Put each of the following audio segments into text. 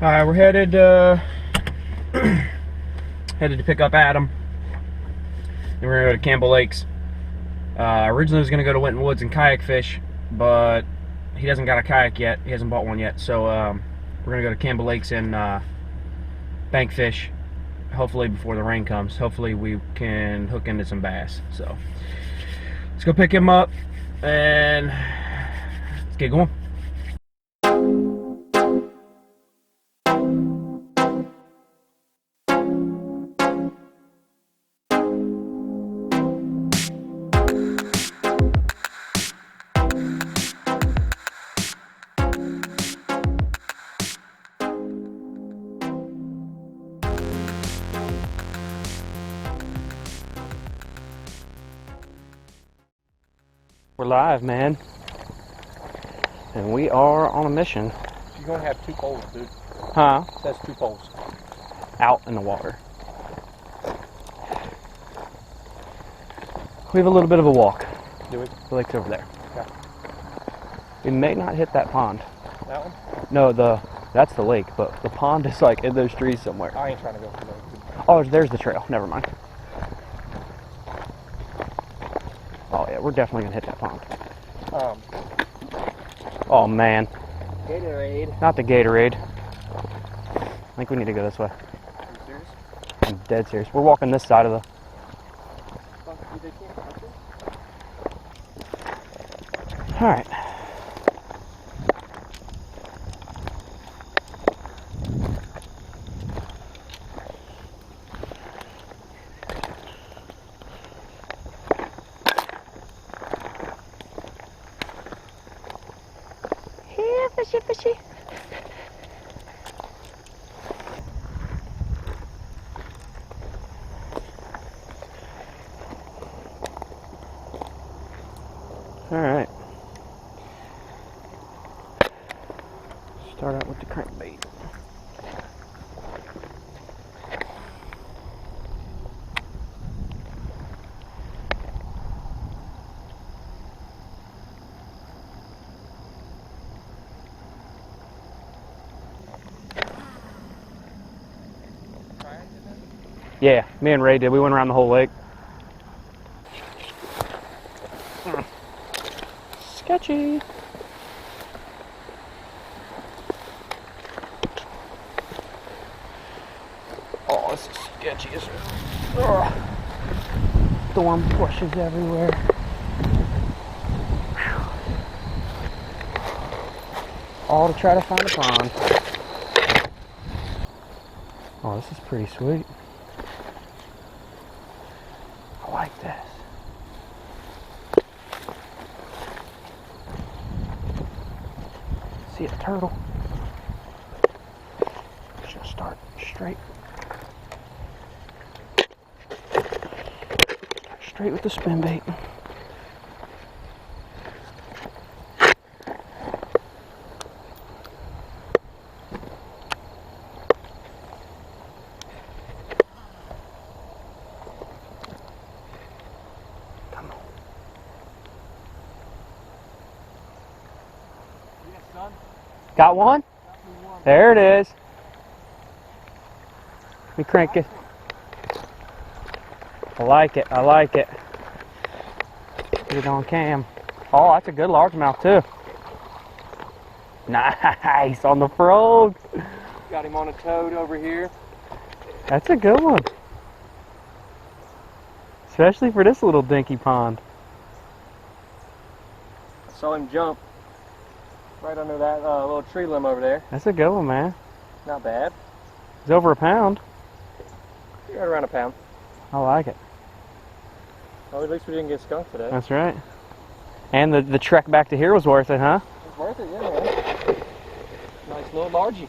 Alright, we're headed headed to pick up Adam. Then we're gonna go to Campbell Lakes. Originally I was gonna go to Winton Woods and kayak fish, but he doesn't got a kayak yet. He hasn't bought one yet. So we're gonna go to Campbell Lakes and bank fish. Hopefully before the rain comes. Hopefully we can hook into some bass. So let's go pick him up and let's get going. We're live, man, and we are on a mission. You're gonna have 2 poles, dude. Huh? That's 2 poles. Out in the water. We have a little bit of a walk. Do we? The lake's over there. Okay. We may not hit that pond. That one? No, that's the lake, but the pond is like in those trees somewhere. I ain't trying to go for that. Oh, there's the trail. Never mind. Oh yeah, we're definitely gonna hit that pond. Oh man. Gatorade. Not the Gatorade. I think we need to go this way. Are you serious? I'm dead serious. We're walking this side of the... Alright. Here, fishy, fishy. Alright. Start out with the crankbait. Yeah, me and Ray did. We went around the whole lake. Sketchy. Oh, this is sketchy as hell. Thorn bushes everywhere. All to try to find a pond. Oh, this is pretty sweet. I like this. See a turtle. Should start straight. Straight with the spin bait. Come on. Yes, son. Got one? There it is. Let me crank it. I like it. I like it. Get it on cam. Oh, that's a good largemouth too. Nice on the frog. Got him on a toad over here. That's a good one. Especially for this little dinky pond. I saw him jump right under that little tree limb over there. That's a good one, man. Not bad. It's over a pound. Right around a pound. I like it. Well, at least we didn't get skunked today. That's right. And the trek back to here was worth it, huh? It's worth it, yeah, man. Nice little largie.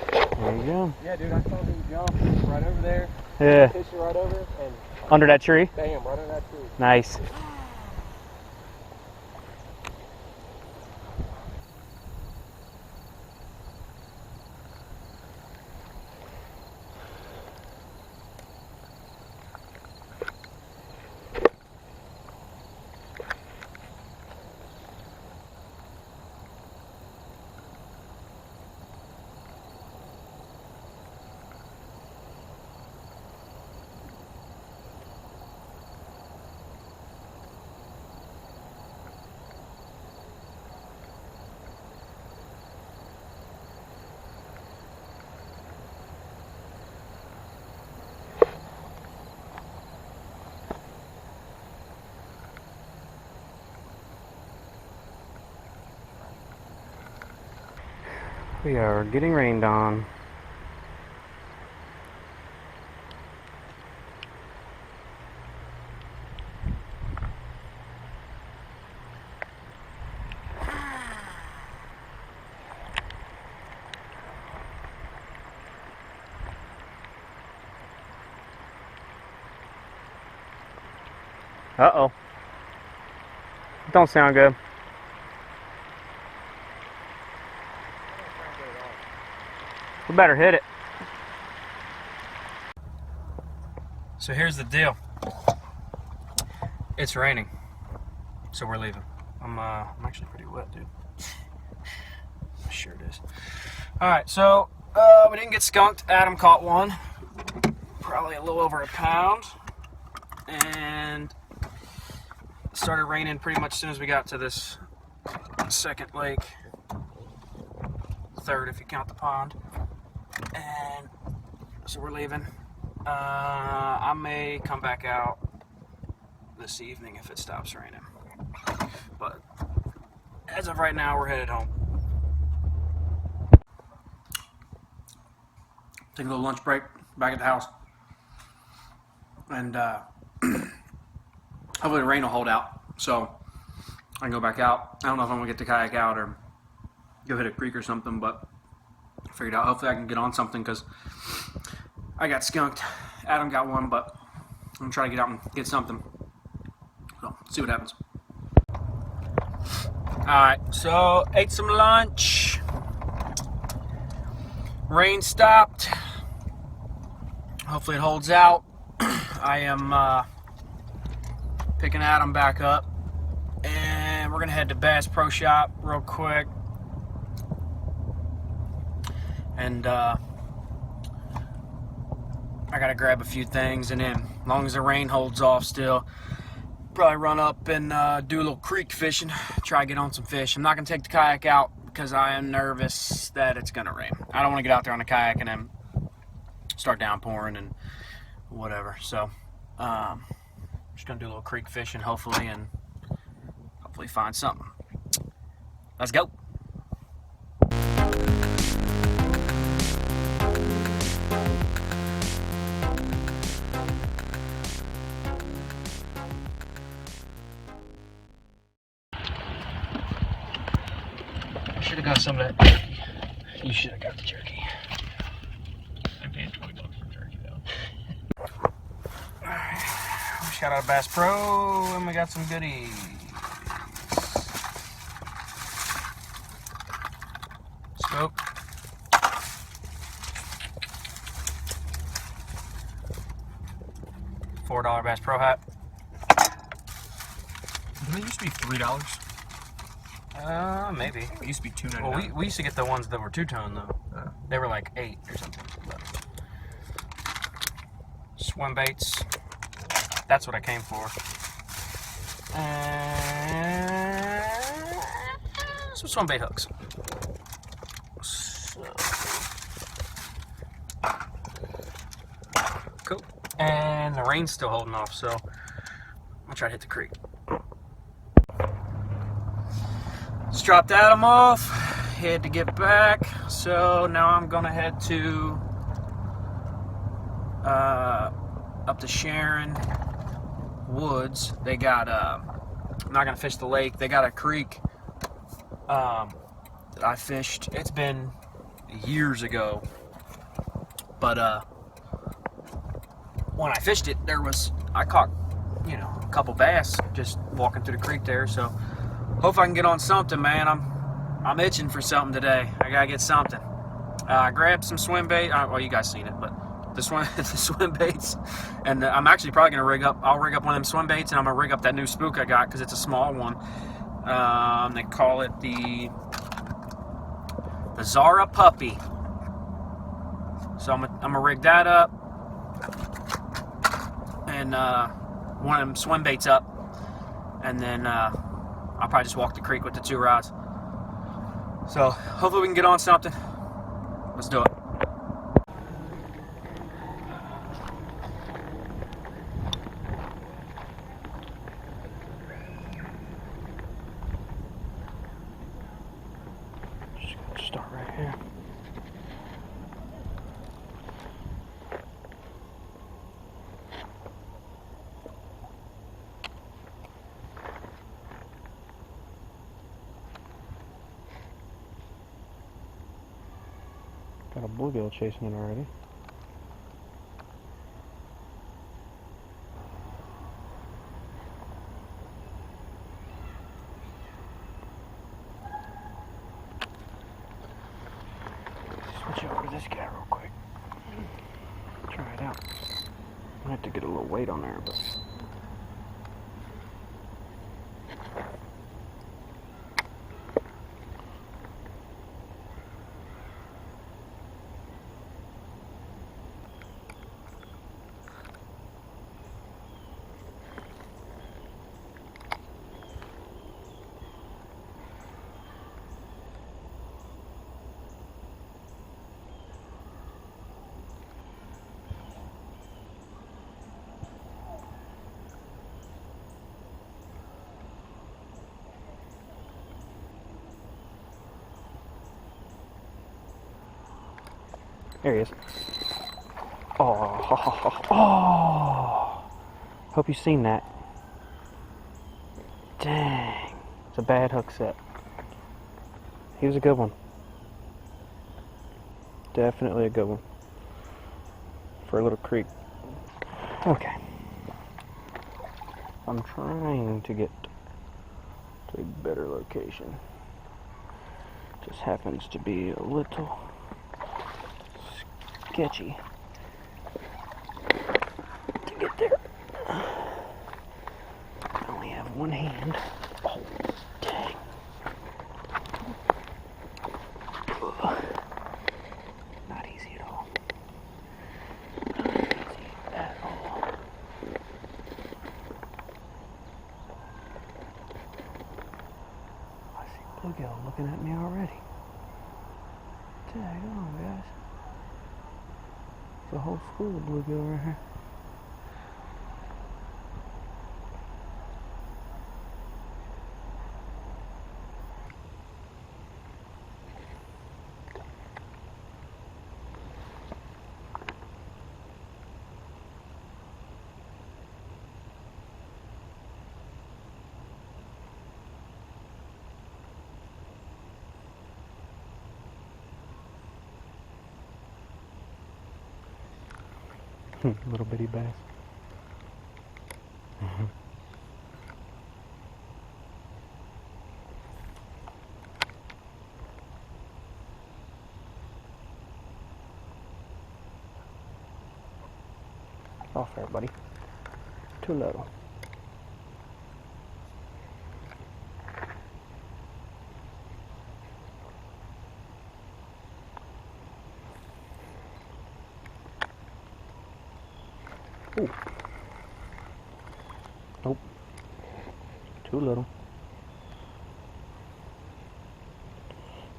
There you go. Yeah, dude, I saw him jump right over there. Yeah. Fish it right over and Under that tree? bam, right under that tree. Nice. We are getting rained on. Uh-oh. Don't sound good. We better hit it. So here's the deal. It's raining, so we're leaving. I'm actually pretty wet, dude. Sure it is. All right, so we didn't get skunked. Adam caught one, probably a little over a pound, and it started raining pretty much as soon as we got to this second lake, third if you count the pond, and so we're leaving. I may come back out this evening if it stops raining, but as of right now, we're headed home. Take a little lunch break back at the house, and hopefully the rain will hold out so I can go back out. I don't know if I'm gonna get the kayak out or go hit a creek or something, but I figured out hopefully I can get on something because I got skunked. Adam got one, but I'm gonna try to get out and get something. So see what happens. Alright, so ate some lunch. Rain stopped. Hopefully it holds out. I am picking Adam back up, and we're gonna head to Bass Pro Shop real quick, and I gotta grab a few things, and then as long as the rain holds off still, probably run up and do a little creek fishing, try to get on some fish. I'm not gonna take the kayak out because I am nervous that it's gonna rain. I don't want to get out there on the kayak and then start downpouring and whatever. So just gonna do a little creek fishing hopefully, and hopefully find something. Let's go. I should have got some of that jerky. You should have got the jerky. I paid $20 for jerky though. Alright, shout out to Bass Pro, and we got some goodies. Scope. $4 Bass Pro hat. Didn't it used to be $3? Maybe. It used to be $2.99. Well, we used to get the ones that were two-tone though. They were like 8 or something. But swim baits. That's what I came for. And some swim bait hooks. So cool. And the rain's still holding off, so I'm gonna try to hit the creek. Just dropped Adam off, had to get back, so now I'm gonna head to up to Sharon Woods. They got I'm not gonna fish the lake. They got a creek that I fished. It's been years ago, but when I fished it, I caught a couple bass just walking through the creek there. So hope I can get on something, man. I'm itching for something today. I gotta get something. I grabbed some swim bait. Well, you guys seen it, but the swim baits, and I'm actually probably gonna rig up. I'll rig up one of them swim baits, and I'm gonna rig up that new spook I got because it's a small one. They call it the Zara Puppy. So I'm gonna rig that up, and one of them swim baits up, and then I'll probably just walk the creek with the 2 rods. So hopefully we can get on something. Let's do it. Just gonna start right here. Got a bluegill chasing it already. Switch over to this guy real quick. Try it out. I have to get a little weight on there, but. There he is. Oh, hope you've seen that. Dang, it's a bad hook set. He was a good one. Definitely a good one. For a little creek. Okay. I'm trying to get to a better location. Just happens to be a little sketchy to get there. I only have one hand. Oh, dang. Ugh. Not easy at all. Not easy at all. I see bluegill looking at me already. Dang on, guys. The whole school of bluegill right here. Little bitty bass. Off there, buddy. Too low. Ooh. Nope. Too little.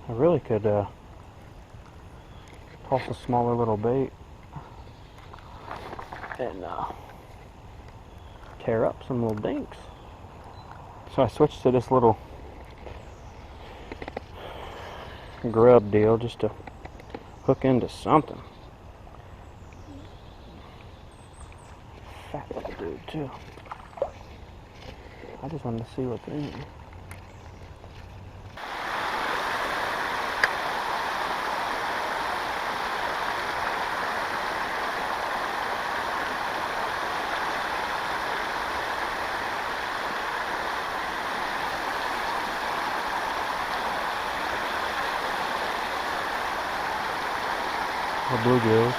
I really could toss a smaller little bait and tear up some little dinks. So I switched to this little grub deal just to hook into something. Fat little dude too. I just wanted to see what's in here. The bluegills.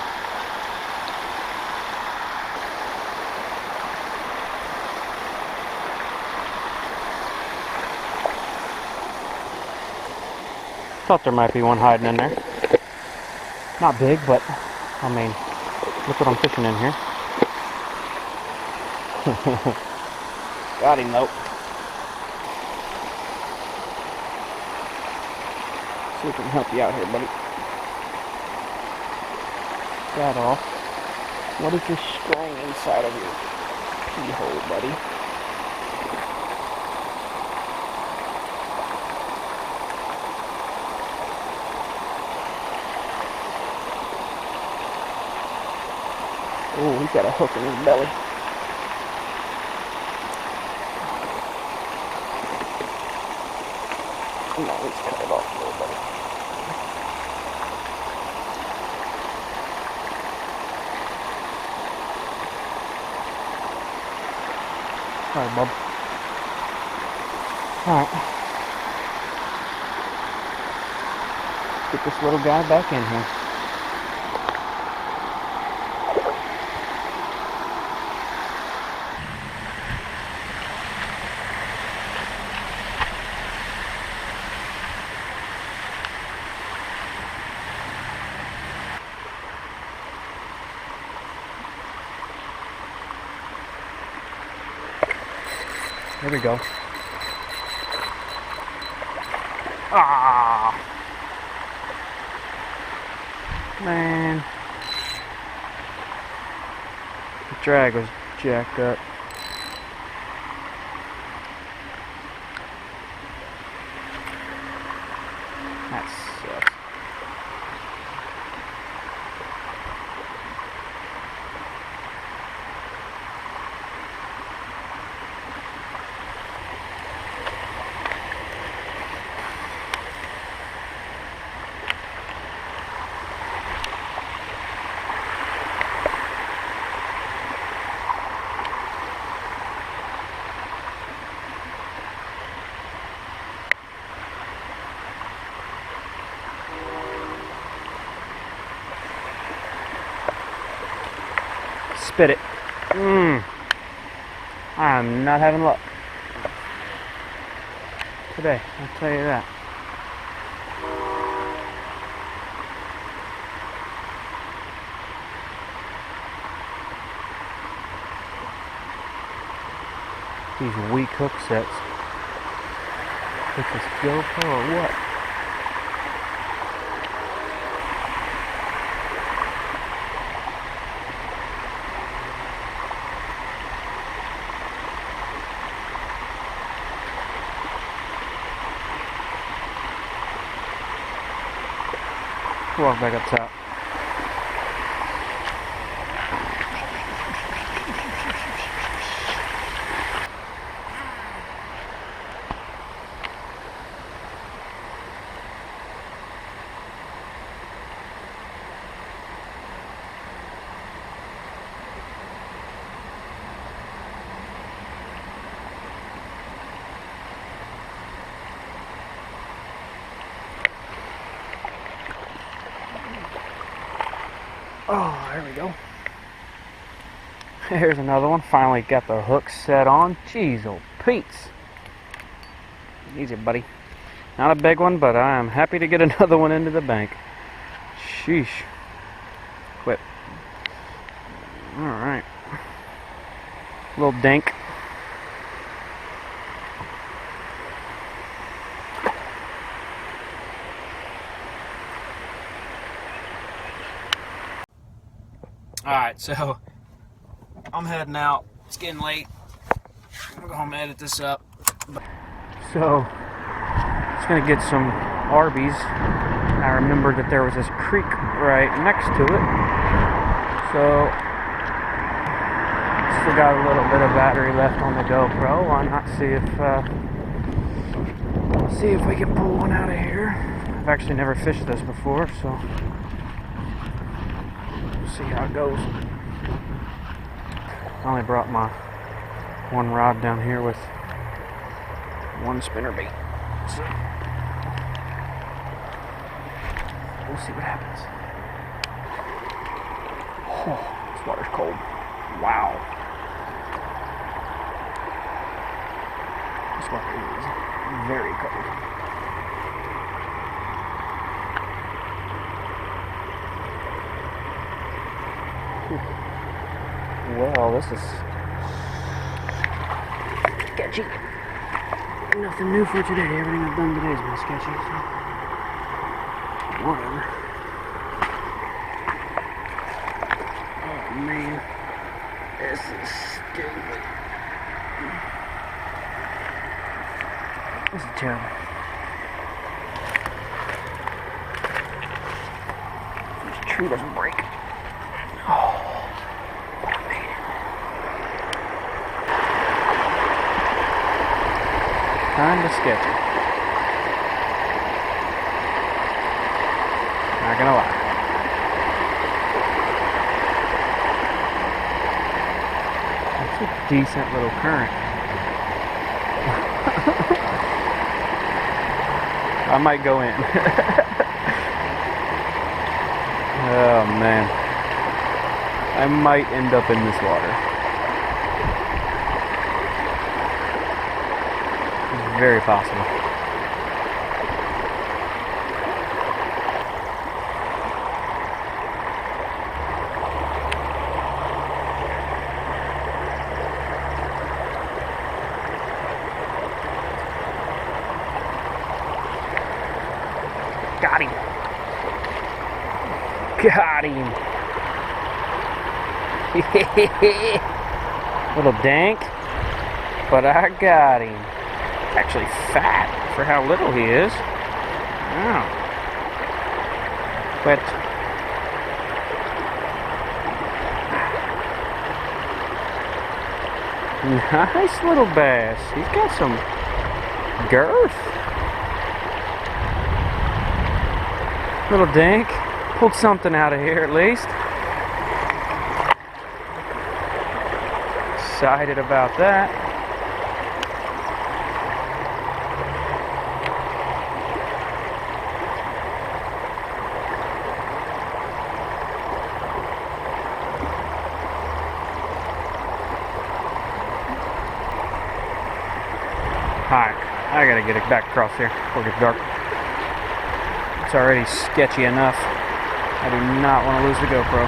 Thought there might be one hiding in there. Not big, but I mean, look what I'm fishing in here. Got him though. See if we can help you out here, buddy. That off. What is this string inside of your pee hole, buddy? Oh, he's got a hook in his belly. Come on, let's cut it off a little, buddy. Sorry, bub. Alright. Get this little guy back in here. There we go. Ah, man, the drag was jacked up. That sucks. Spit it. I'm not having luck today, I'll tell you that. These weak hook sets. With this GoPro or what? Walk back up top. Oh, there we go. Here's another one. Finally got the hook set on. Jeez, oh Pete's. Easy, buddy. Not a big one, but I am happy to get another one into the bank. Sheesh. Quit. Alright. Little dink. Alright, so I'm heading out. It's getting late. I'm gonna go home and edit this up. So, just gonna get some Arby's. I remembered that there was this creek right next to it. So, still got a little bit of battery left on the GoPro. Why not see if we can pull one out of here. I've actually never fished this before, so see how it goes. I only brought my one rod down here with one spinner bait, so we'll see what happens. Oh, this water's cold. Wow. This water is very cold. Well, this is sketchy. Nothing new for today. Everything I've done today has been sketchy, so whatever. Oh man, this is stupid. This is terrible. This tree doesn't break. Oh. Kinda sketchy. Not gonna lie. It's a decent little current. I might go in. Oh man, I might end up in this water. It's very possible. Got him. Got him. Little dank, but I got him. Actually fat for how little he is. Wow. But nice little bass. He's got some girth. Little dank. Pulled something out of here at least. Excited about that. Alright, I gotta get it back across here before it gets dark. It's already sketchy enough. I do not want to lose the GoPro.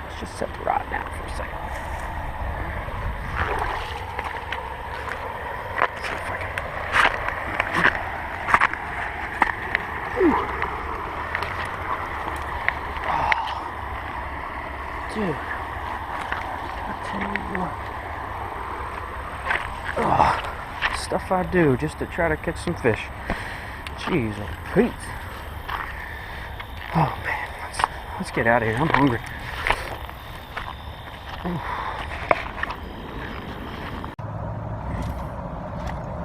Let's just set the rod down for a second. Let's see if I can. Dude. Oh, stuff I do just to try to catch some fish. Jeez, Pete. Oh man, let's get out of here. I'm hungry.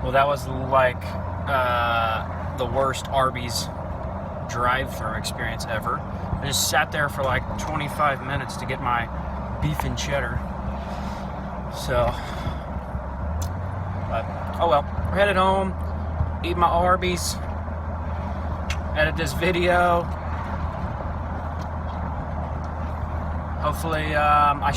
Well, that was like the worst Arby's drive-thru experience ever. I just sat there for like 25 minutes to get my beef and cheddar. So, but oh well. We're headed home, eat my Arby's, edit this video. Hopefully, I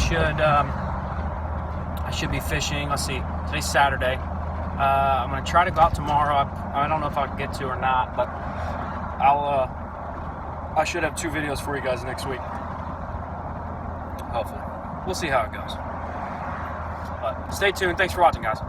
should be fishing. Let's see. Today's Saturday. I'm gonna try to go out tomorrow. I don't know if I'll get to or not, but I should have 2 videos for you guys next week. Hopefully. We'll see how it goes. But stay tuned. Thanks for watching, guys.